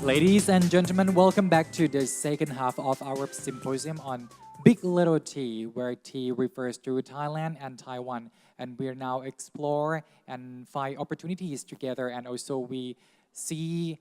Ladies and gentlemen, welcome back to the second half of our symposium on Big Little T, where T refers to Thailand and Taiwan. And we're now explore and find opportunities together, and also we see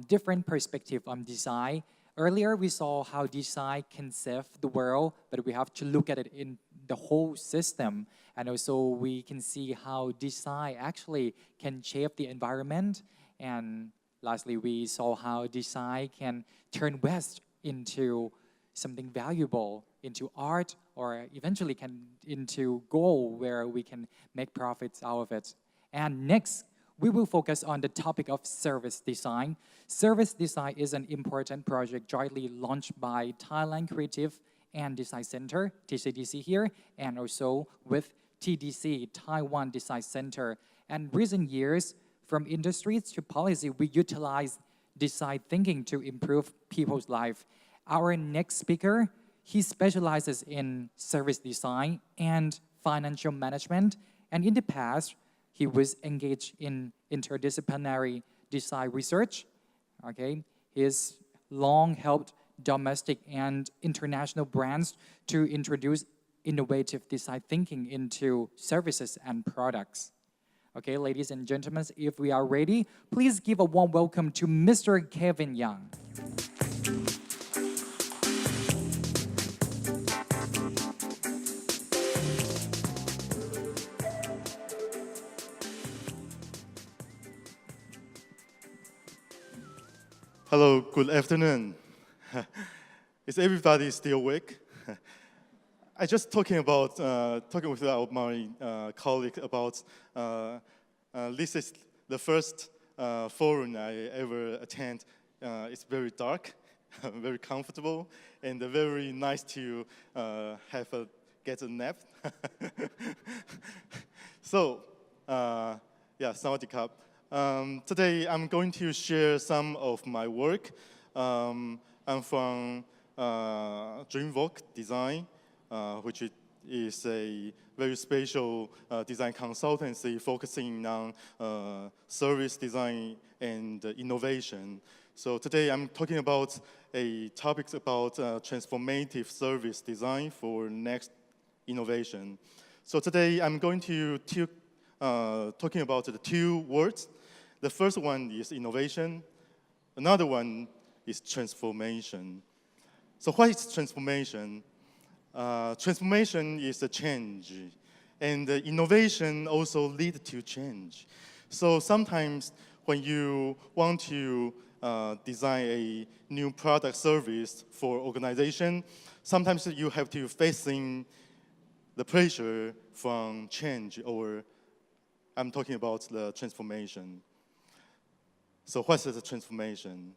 different perspective on design. Earlier, we saw how design can save the world, but we have to look at it in the whole system. And also, we can see how design actually can shape the environment. And lastly, we saw how design can turn waste into something valuable, into art, or eventually can into gold where we can make profits out of it. And next, we will focus on the topic of service design. Service design is an important project jointly launched by Thailand Creative and Design Center, TCDC here, and also with TDC, Taiwan Design Center. And recent years, from industries to policy, we utilize design thinking to improve people's life. Our next speaker, he specializes in service design and financial management, and in the past, he was engaged in interdisciplinary design research. Okay, he's long helped domestic and international brands to introduce innovative design thinking into services and products. Okay, ladies and gentlemen, if we are ready, please give a warm welcome to Mr. Kevin Young. Hello, good afternoon. Is everybody still awake? I just talking with my colleague about this is the first forum I ever attend. It's very dark, very comfortable, and very nice to get a nap. So, Sawadee-krap. Today I'm going to share some of my work. I'm from Dreamvok Design, which is a very special design consultancy focusing on service design and innovation. So today I'm talking about a topic about transformative service design for next innovation. So today I'm going to talking about the two words. The first one is innovation. Another one is transformation. So what is transformation? Transformation is a change, and innovation also leads to change. So sometimes when you want to design a new product service for organization, sometimes you have to facing the pressure from change, or I'm talking about the transformation. So what is the transformation?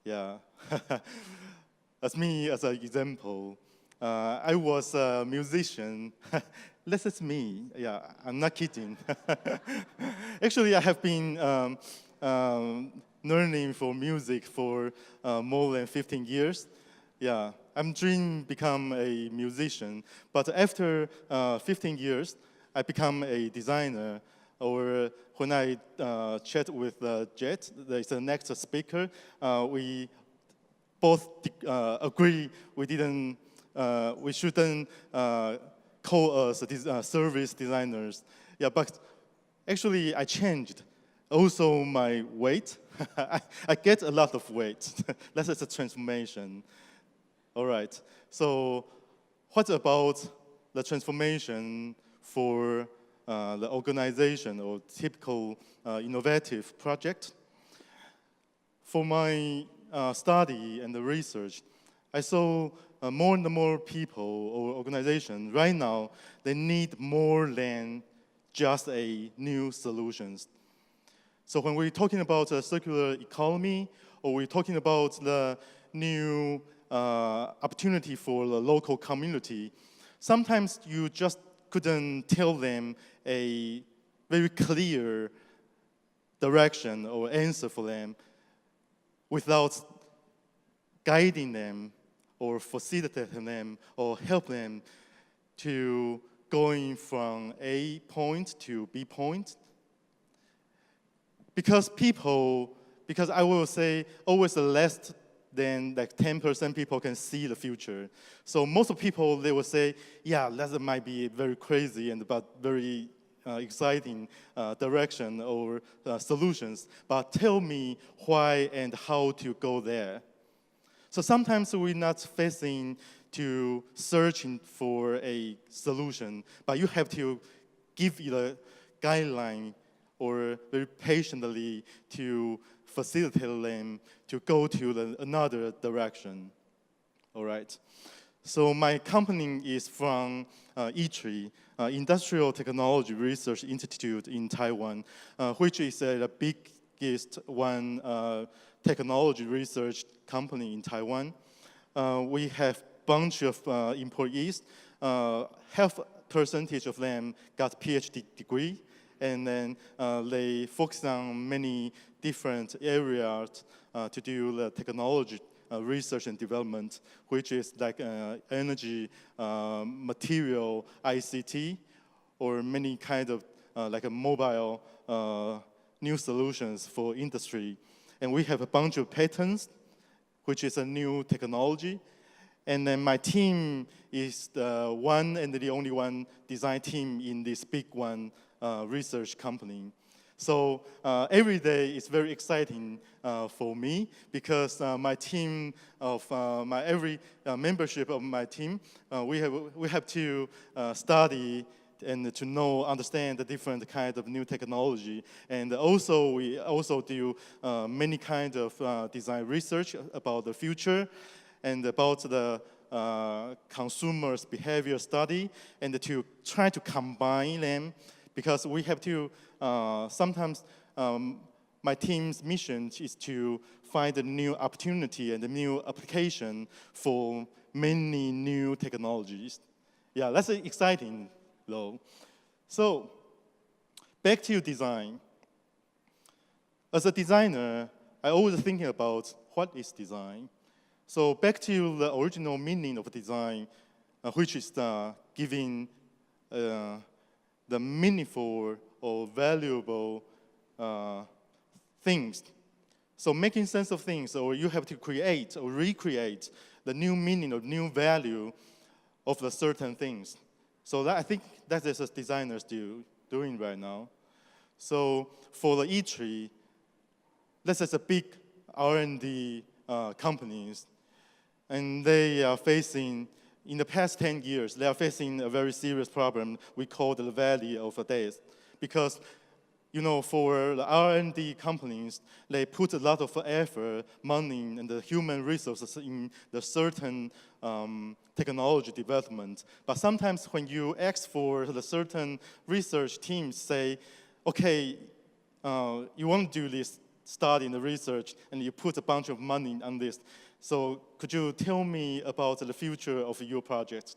Yeah, as me as an example, I was a musician. This is me. Yeah, I'm not kidding. Actually, I have been learning for music for more than 15 years. Yeah, I'm dreaming become a musician, but after 15 years, I become a designer. Or when I chat with Jet, the next speaker, we both agree we shouldn't call us service designers. Yeah, but actually I changed. Also my weight, I get a lot of weight. That is a transformation. All right, so what about the transformation for the organization or typical innovative project? For my study and the research, I saw more and more people or organizations right now, they need more than just a new solutions. So when we're talking about a circular economy, or we're talking about the new opportunity for the local community, sometimes you just couldn't tell them a very clear direction or answer for them without guiding them or facilitating them or help them to going from A point to B point. Because people because I will say always less than like 10% people can see the future. So most of people, they will say, yeah, that might be very crazy and but very exciting direction or solutions, but tell me why and how to go there. So sometimes we're not facing to searching for a solution, but you have to give it a guideline or very patiently to facilitate them to go to another direction. All right. So my company is from E3, Industrial Technology Research Institute in Taiwan, which is the biggest one technology research company in Taiwan. We have bunch of employees. Half percentage of them got PhD degree, and then they focus on many different areas to do the technology research and development, which is like energy, material, ICT, or many kind of like a mobile new solutions for industry. And we have a bunch of patents, which is a new technology. And then my team is the one and the only one design team in this big one research company. So every day is very exciting for me because my team of every membership of my team, we have to study and to know, understand the different kind of new technology. And also, we also do many kinds of design research about the future and about the consumers' behavior study, and to try to combine them, because we have to, sometimes my team's mission is to find a new opportunity and a new application for many new technologies. Yeah, that's exciting though. So, back to design. As a designer, I always thinking about what is design. So back to the original meaning of design, which is giving the meaningful or valuable things. So making sense of things, or you have to create or recreate the new meaning or new value of the certain things. So that, I think that is what designers doing right now. So for the E3, this is a big R&D companies, and they are facing, in the past 10 years, they are facing a very serious problem we call the valley of death. Because, you know, for the R&D companies, they put a lot of effort, money, and the human resources in the certain technology development. But sometimes when you ask for the certain research teams say, okay, you want to do this study in the research, and you put a bunch of money on this. So could you tell me about the future of your project?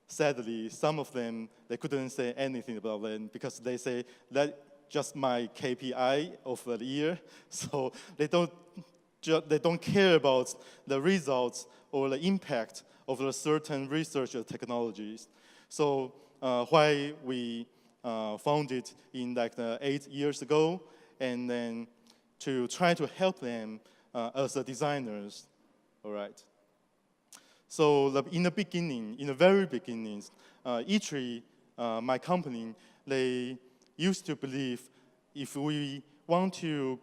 Sadly, some of them, they couldn't say anything about them because they say, that's just my KPI of the year. So they don't care about the results or the impact of the certain research or technologies. So why we founded in like 8 years ago, and then to try to help them as the designers, all right? So in the beginning, in the very beginning, E3, my company, they used to believe if we want to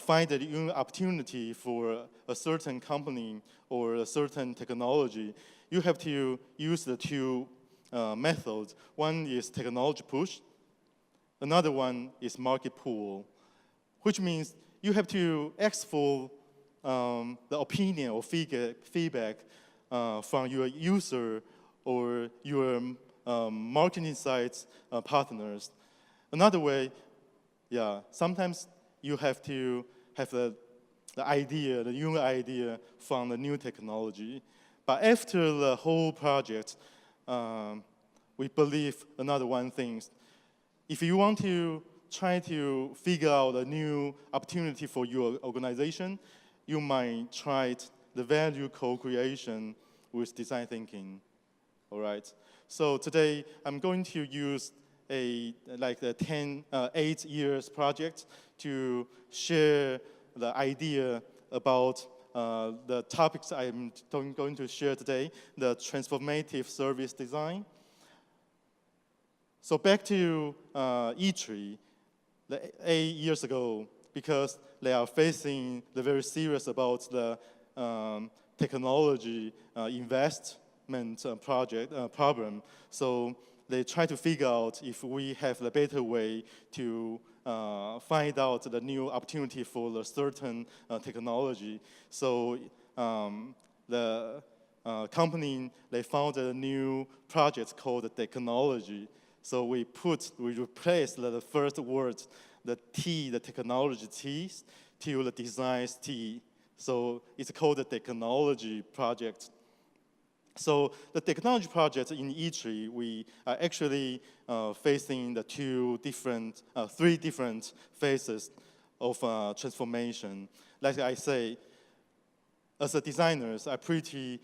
find a new opportunity for a certain company or a certain technology, you have to use the two methods. One is technology push. Another one is market pull, which means you have to ask for the opinion or feedback from your user or your marketing sites partners. Another way, yeah, sometimes you have to have the idea, the new idea from the new technology. But after the whole project, we believe another one thing. If you want to try to figure out a new opportunity for your organization, you might try the value co-creation with design thinking, all right? So today, I'm going to use a 8 years project to share the idea about the topics I'm going to share today, the transformative service design. So back to E3, 8 years ago, because they are facing the very serious about the technology investment problem. So they try to figure out if we have the better way to find out the new opportunity for the certain technology. So the company, they found a new project called technology. So we replaced the first word, the T, the technology T, to the design T. So it's called the technology project. So the technology project in E3, we are actually facing the three different phases of transformation. Like I say, as a designers, I pretty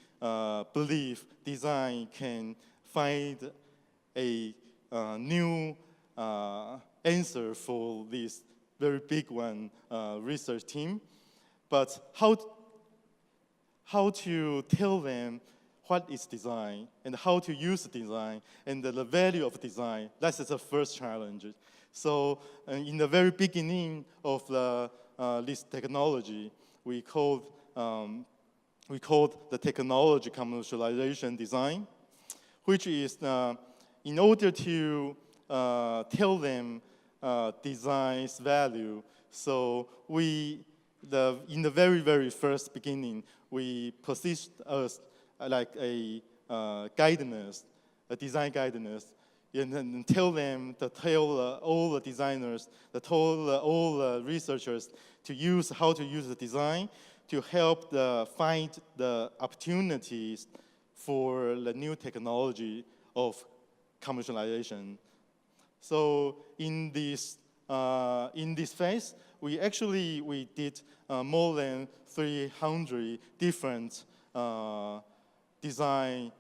believe design can find a new answer for this very big one research team. But how to tell them what is design and how to use design and the value of design, that's the first challenge. So in the very beginning of this technology, we called the technology commercialization design, which is in order to tell them design's value. So in the very, very first beginning, we positioned us like a guidance, a design guidance, and tell all the designers, all the researchers how to use the design to help find the opportunities for the new technology of commercialization. So in this phase, we did more than 300 different design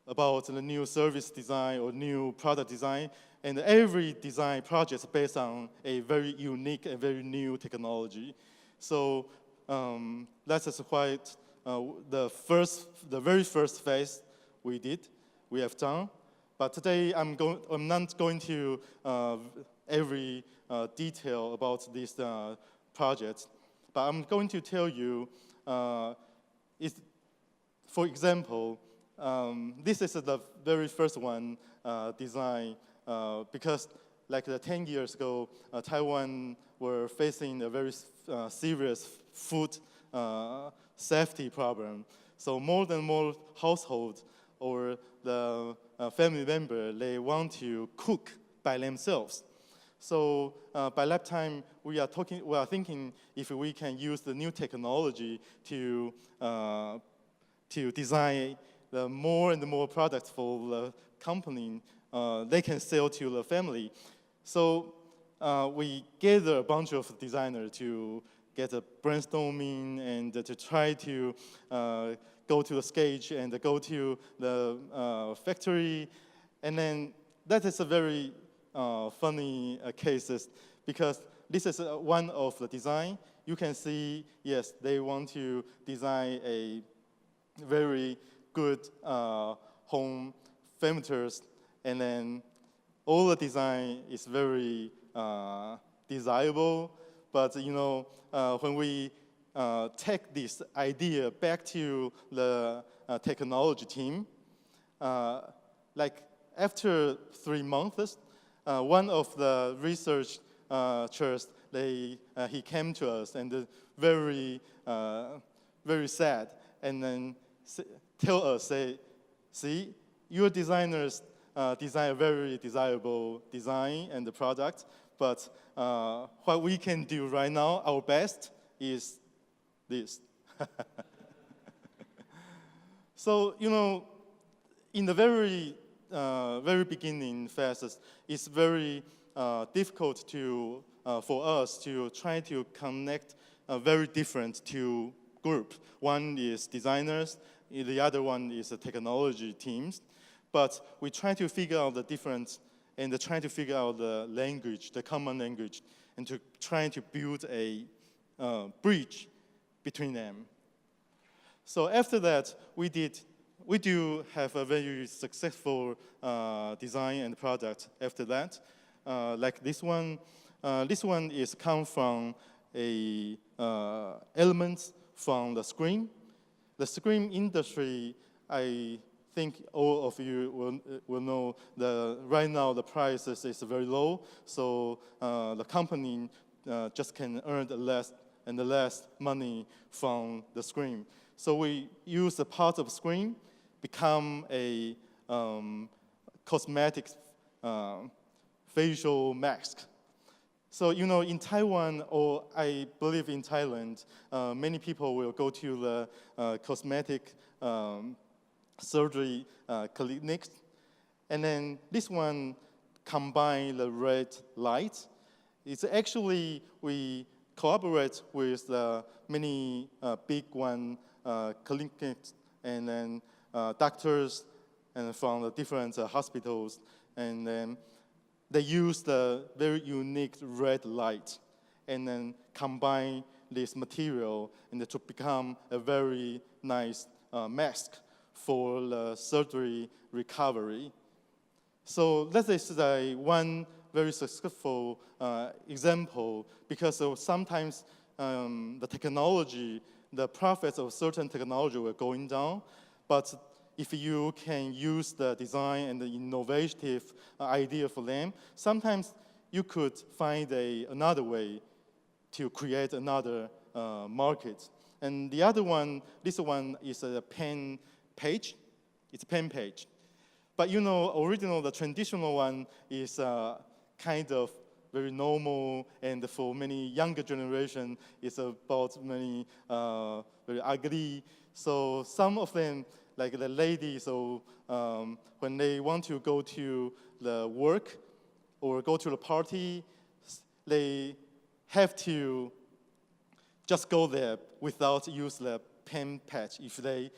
about the new service design or new product design, and every design project is based on a very unique and very new technology. So that is quite the very first phase we have done. But today I'm not going to every detail about this project, but I'm going to tell you, for example, this is the very first one design because like 10 years ago, Taiwan were facing a very serious food safety problem. So more and more households or the family member, they want to cook by themselves. So by that time, we are thinking if we can use the new technology to design more and more products for the company, they can sell to the family. So we gather a bunch of designers to get a brainstorming and to try to go to the stage and go to the factory. And then that is a very funny cases because this is one of the design. You can see, yes, they want to design a very good home furnitures, and then all the design is very desirable. But when we take this idea back to the technology team, like after 3 months, one of the researchers, he came to us and very sad, and then tell us, see, your designers design a very desirable design and the product, but what we can do right now, our best, is this. So, in the very beginning phases, it's very difficult for us to try to connect very different two groups. One is designers, the other one is the technology teams. But we try to figure out the difference and try to figure out the language, the common language. and to trying to build a bridge between them. So after that, we do have a very successful design and product after that. Like this one is come from elements from the screen. The screen industry, I think all of you will know that right now the prices is very low, so the company just can earn less and less money from the screen. So we use the part of screen become a cosmetic facial mask. So, in Taiwan, or I believe in Thailand, many people will go to the cosmetic surgery clinics. And then this one combine the red light. It's actually, we collaborate with many big one clinics and then doctors and from the different hospitals. And then they use the very unique red light and then combine this material and to become a very nice mask for the surgery recovery. So that is one very successful example because sometimes the technology, the profits of certain technology were going down, but if you can use the design and the innovative idea for them, sometimes you could find another way to create another market. And the other one, this one is a pen page. It's a pen page. But original, the traditional one is kind of very normal, and for many younger generation, it's about many very ugly. So some of them, like the ladies, so when they want to go to the work or go to the party, they have to just go there without use the pen patch if they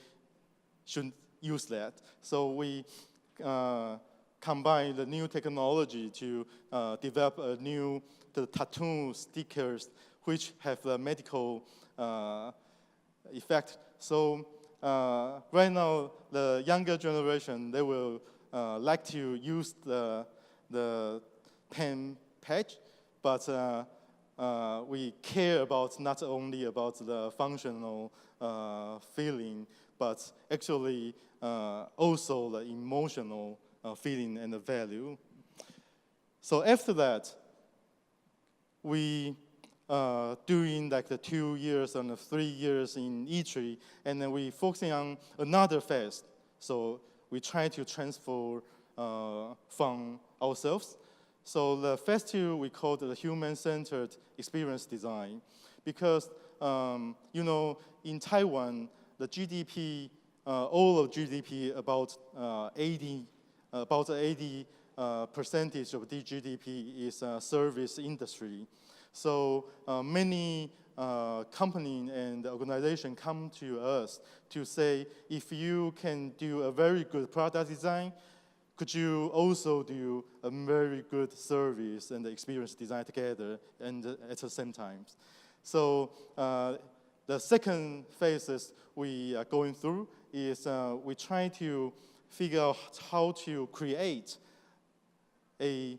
should use that. So we combine the new technology to develop the tattoo stickers which have a medical effect. So right now, the younger generation, they will like to use the pen patch, but we care about not only about the functional feeling, but actually also the emotional feeling and the value. So after that, we doing like the 2 years and the 3 years in E3, and then we focusing on another phase. So we try to transfer from ourselves. So the phase 2 we call the human-centered experience design, because in Taiwan the GDP, all of GDP about 80% of the GDP is service industry. So many companies and organizations come to us to say, if you can do a very good product design, could you also do a very good service and experience design together and at the same time? So the second phases we are going through is we try to figure out how to create a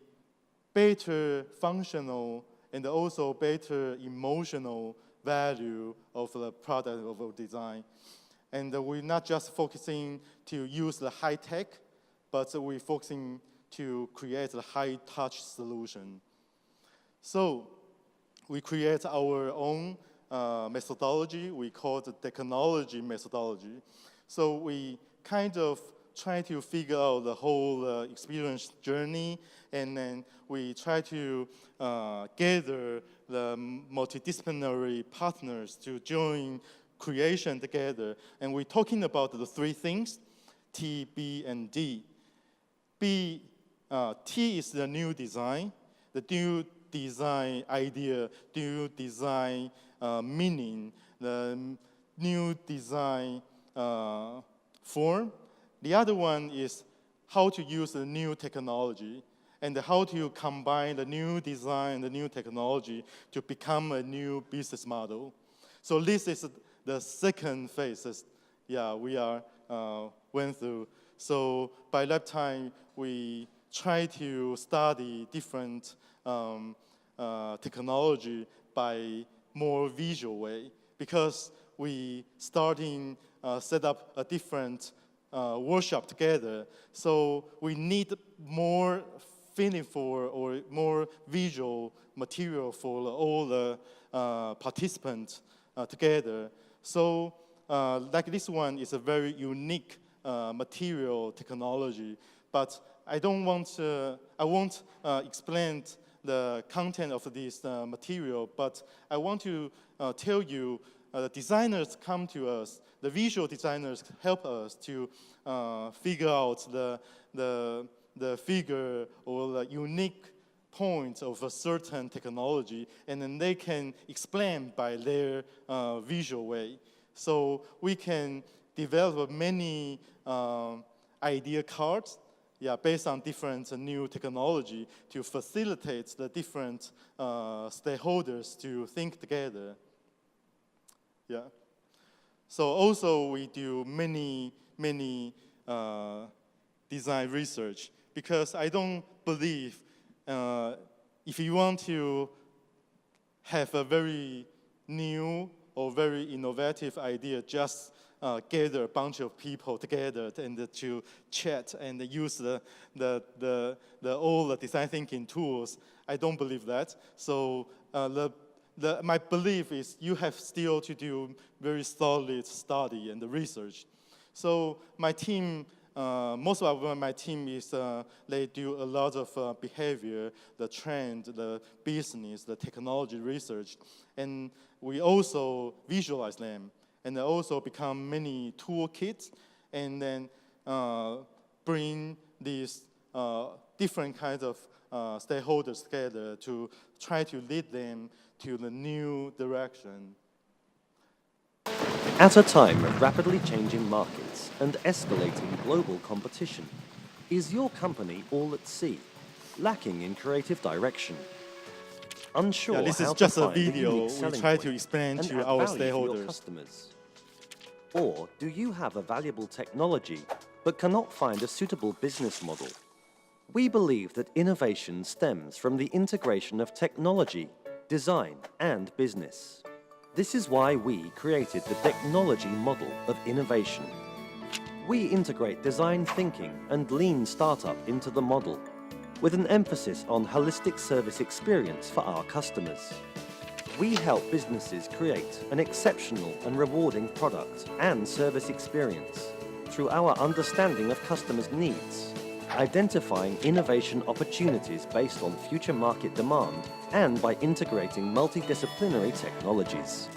better functional and also better emotional value of the product of our design. And we're not just focusing to use the high tech, but we're focusing to create a high touch solution. So we create our own methodology. We call it the technology methodology. So we kind of try to figure out the whole experience journey, and then we try to gather the multidisciplinary partners to join creation together. And we're talking about the three things, T, B, and D. T is the new design, the new design idea, new design meaning, the new design form. The other one is how to use the new technology. and how to combine the new design, the new technology to become a new business model. So this is the second phase. Yeah, we are went through. So by that time, we try to study different technology by more visual way, because we starting set up a different workshop together. So we need more feeling for or more visual material for all the participants together. So like this one is a very unique material technology, but I won't explain the content of this material, but I want to tell you the designers come to us, the visual designers help us to figure out the figure or the unique points of a certain technology, and then they can explain by their visual way. So we can develop many idea cards, yeah, based on different new technology to facilitate the different stakeholders to think together. Yeah. So also we do many design research, because I don't believe if you want to have a very new or very innovative idea, just gather a bunch of people together and to chat and use all the design thinking tools. I don't believe that. So my belief is you have still to do very solid study and research. So my team, most of my team is, they do a lot of behavior, the trend, the business, the technology research, and we also visualize them, and they also become many toolkits, and then bring these different kinds of stakeholders together to try to lead them to the new direction. At a time of rapidly changing markets and escalating global competition, is your company all at sea, lacking in creative direction? Unsure Yeah, this is how just to a find a video unique we selling try point to explain and to add our value to your stakeholders. customers? Or do you have a valuable technology but cannot find a suitable business model? We believe that innovation stems from the integration of technology, design, and business. This is why we created the technology model of innovation. We integrate design thinking and lean startup into the model, with an emphasis on holistic service experience for our customers. We help businesses create an exceptional and rewarding product and service experience through our understanding of customers' needs, identifying innovation opportunities based on future market demand, and by integrating multidisciplinary technologies.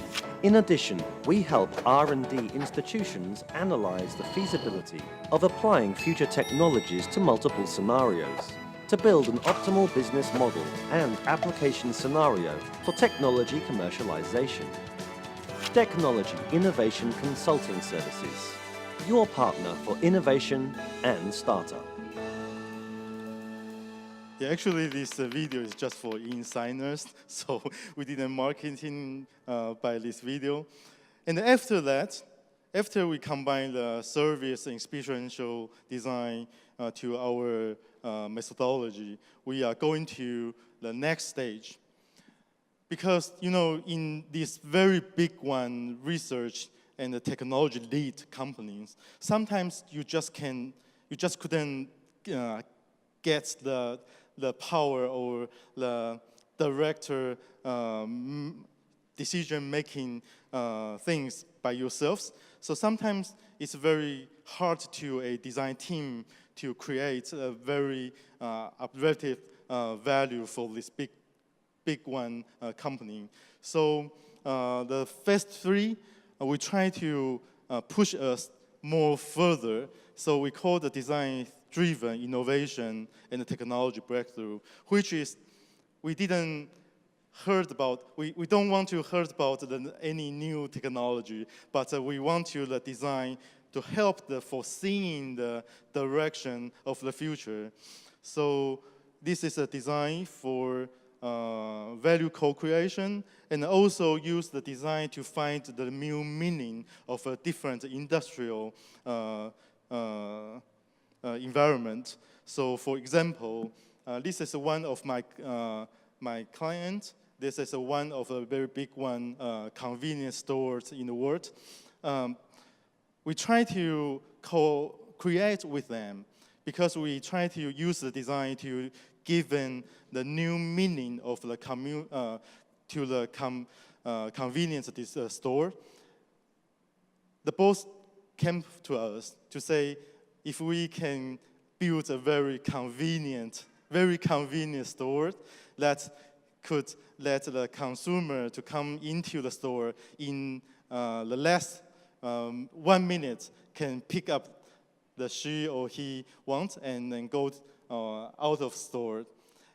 In addition, we help R&D institutions analyze the feasibility of applying future technologies to multiple scenarios to build an optimal business model and application scenario for technology commercialization. Technology Innovation Consulting Services, your partner for innovation and startup. Yeah, actually, this video is just for insiders, so we didn't marketing by this video. And after that, after we combine the service and experiential design to our methodology, we are going to the next stage. Because, you know, in this very big one, research and the technology lead companies, sometimes you just couldn't get the power or the director decision-making things by yourselves. So sometimes it's very hard to a design team to create a very objective value for this big one company. So the phase 3, we try to push us more further. So we call the design-driven innovation and the technology breakthrough, which is we don't want to hear about any new technology, but we want the design to help the foreseeing the direction of the future. So this is a design for value co-creation, and also use the design to find the new meaning of a different industrial environment. So, for example, this is one of my clients. This is one of a very big one convenience stores in the world. We try to co-create with them because we try to use the design to give them the new meaning of the convenience of this store. The boss came to us to say, if we can build a very convenient store that could let the consumer to come into the store in the last 1 minute, can pick up the she or he wants and then go out of store.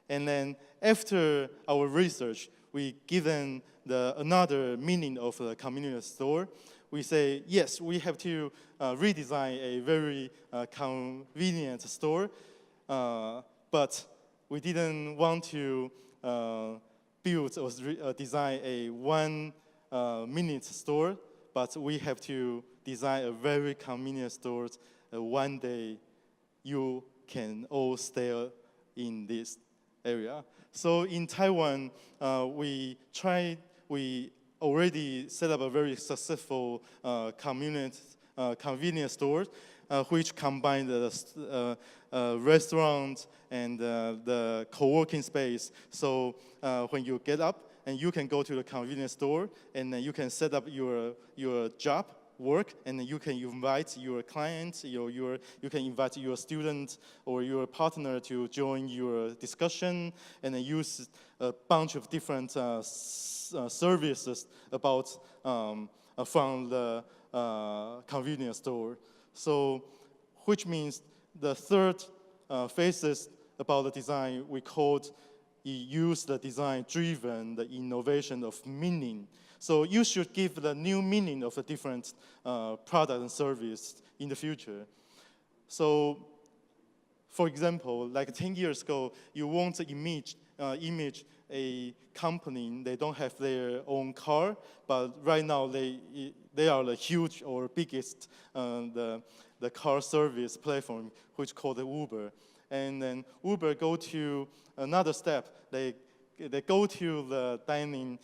And then after our research, we given another meaning of the convenience store. We say, yes, we have to redesign a very convenient store, but we didn't want to build or design a 1 minute store, but we have to design a very convenient store. One day, you can all stay in this area. So in Taiwan, we already set up a very successful convenience store, which combine the restaurant and the co-working space. So when you get up, and you can go to the convenience store, and then you can set up your job work, and then you can invite your clients, you can invite your student or your partner to join your discussion, and then use a bunch of different services about from the convenience store. So, which means the third phases about the design we called use the design-driven, the innovation of meaning. So you should give the new meaning of a different product and service in the future. So, for example, like 10 years ago, you want to image a company, they don't have their own car, but right now they are the huge or biggest the car service platform, which called the Uber. And then Uber go to another step. They go to the dining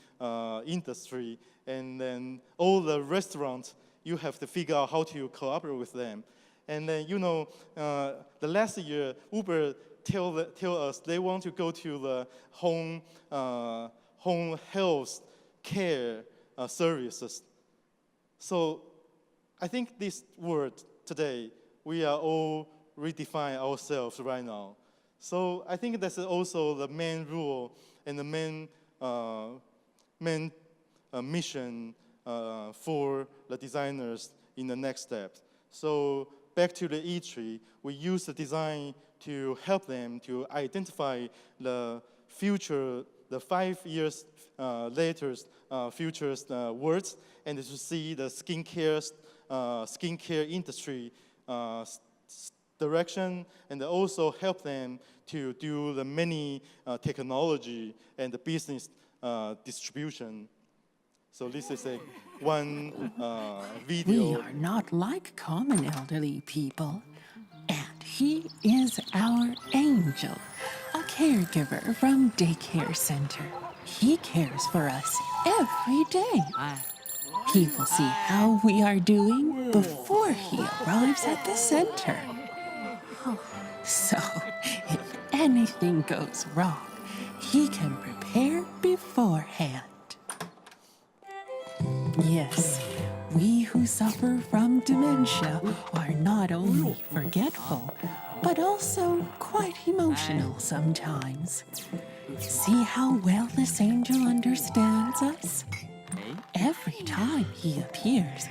industry, and then all the restaurants, you have to figure out how to cooperate with them. And then, the last year, Uber tell us they want to go to the home health care services. So I think this word today, we are all redefine ourselves right now. So I think that's also the main rule and the main mission for the designers in the next step. So back to the E3, we use the design to help them to identify the future, the 5 years later futures words, and to see the skincare industry direction, and also help them to do the many technology and the business distribution. So this is one video. We are not like common elderly people. And he is our angel, a caregiver from daycare center. He cares for us every day. He will see how we are doing before he arrives at the center. So, if anything goes wrong, he can prepare beforehand. Yes, we who suffer from dementia are not only forgetful, but also quite emotional sometimes. See how well this angel understands us? Every time he appears,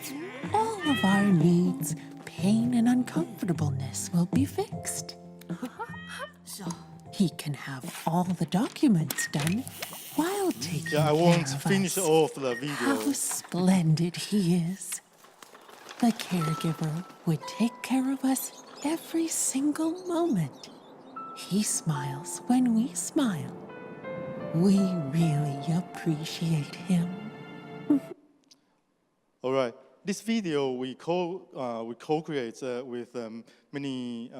all of our needs, pain, and uncomfortableness will be fixed. He can have all the documents done while taking care I won't of finish us. off the video. How splendid he is. The caregiver would take care of us every single moment. He smiles when we smile. We really appreciate him. All right. This video we co-create with many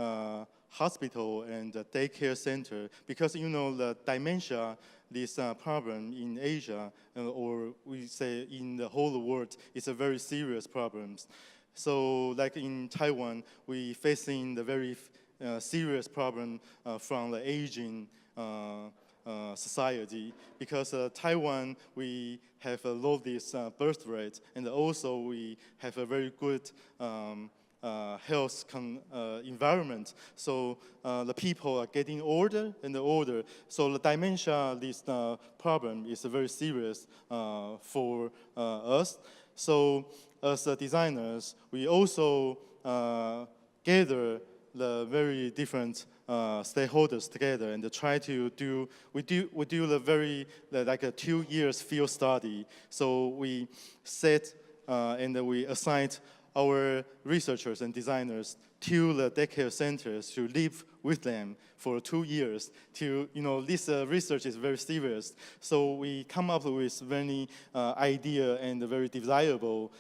hospital and daycare center because you know the dementia, this problem in Asia or we say in the whole world, it's a very serious problem. So like in Taiwan, we facing the very serious problem from the aging society because Taiwan we have a low this birth rate and also we have a very good health environment. So the people are getting older and older. So the dementia this problem is very serious for us. So as designers, we also gather the very different stakeholders together and try to do the very like a 2 years field study. So we set and we assigned our researchers and designers to the daycare centers to live with them for 2 years. To this research is very serious. So we come up with many idea and a very desirable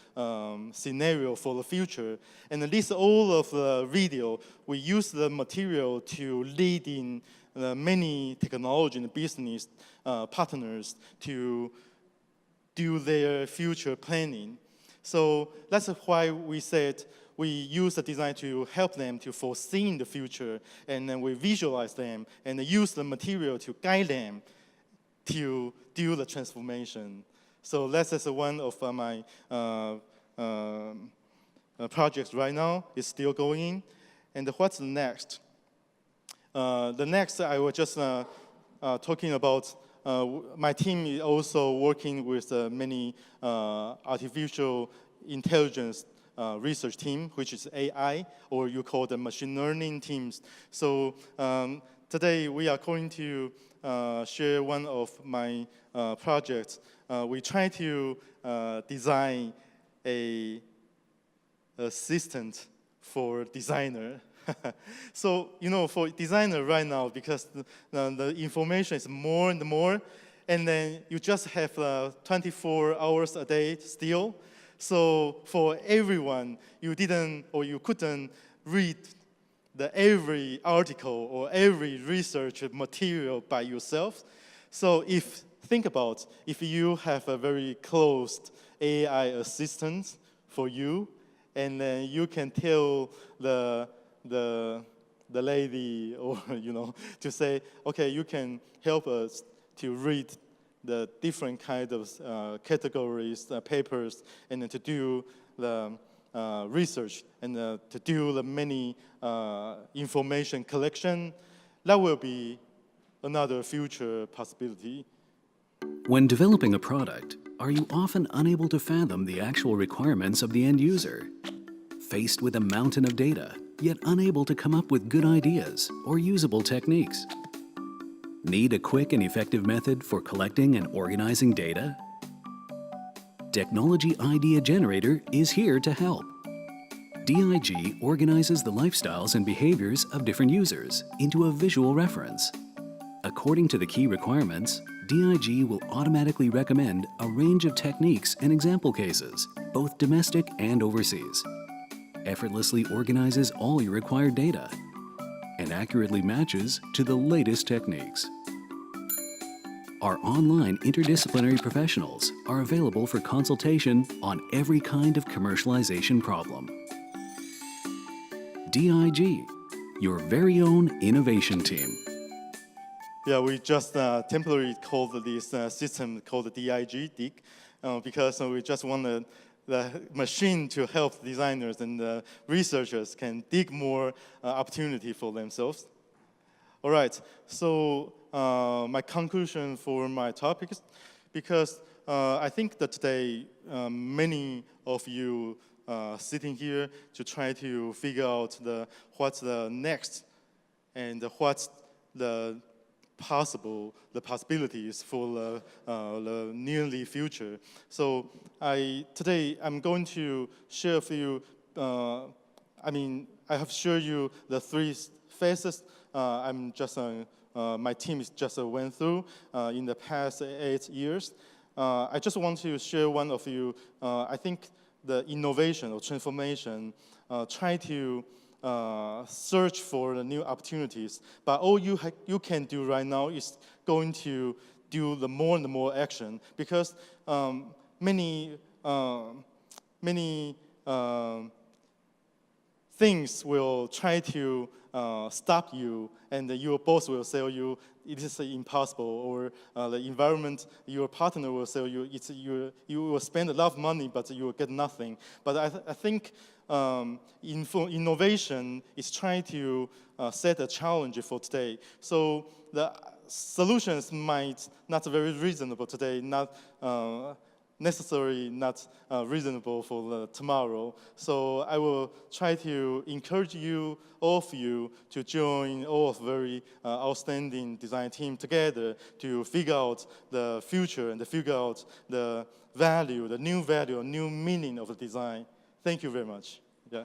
scenario for the future. And this all of the video, we use the material to lead in many technology and business partners to do their future planning. So that's why we said we use the design to help them to foresee in the future, and then we visualize them and use the material to guide them to do the transformation. So that's just one of my projects right now. It's still going. And what's next? The next I was just talking about. My team is also working with many artificial intelligence research team, which is AI, or you call them machine learning teams. So today we are going to share one of my projects. We try to design a assistant for designer. So, for designer right now, because the information is more and more, and then you just have 24 hours a day still. So for everyone, you didn't or you couldn't read every article or every research material by yourself. So think about if you have a very closed AI assistant for you, and then you can tell the lady or to say, okay, you can help us to read the different kind of categories, papers, and then to do the research and to do the many information collection. That will be another future possibility. When developing a product, are you often unable to fathom the actual requirements of the end user? Faced with a mountain of data, yet unable to come up with good ideas or usable techniques? Need a quick and effective method for collecting and organizing data? Technology Idea Generator is here to help. DIG organizes the lifestyles and behaviors of different users into a visual reference. According to the key requirements, DIG will automatically recommend a range of techniques and example cases, both domestic and overseas. Effortlessly organizes all your required data and accurately matches to the latest techniques. Our online interdisciplinary professionals are available for consultation on every kind of commercialization problem. DIG, your very own innovation team. Yeah, we just temporarily called this system called DIG, because we just want the machine to help designers and researchers can dig more opportunity for themselves. All right, so my conclusion for my topics, because I think that today many of you sitting here to try to figure out what's the next and what's the possibilities for the nearly future. So today I'm going to share with you, I have shared you the three phases I'm just my team is just went through in the past 8 years. I just want to share one of you. I think the innovation or transformation try to search for the new opportunities. But all you can do right now is going to do the more and more action because many things will try to stop you, and your boss will tell you it is impossible, or the environment, your partner will tell you you will spend a lot of money, but you will get nothing. But I think innovation is trying to set a challenge for today. So the solutions might not be very reasonable today, not necessarily not reasonable for tomorrow. So I will try to encourage you, all of you, to join all of very outstanding design team together to figure out the future and to figure out the value, the new meaning of the design. Thank you very much. Yeah.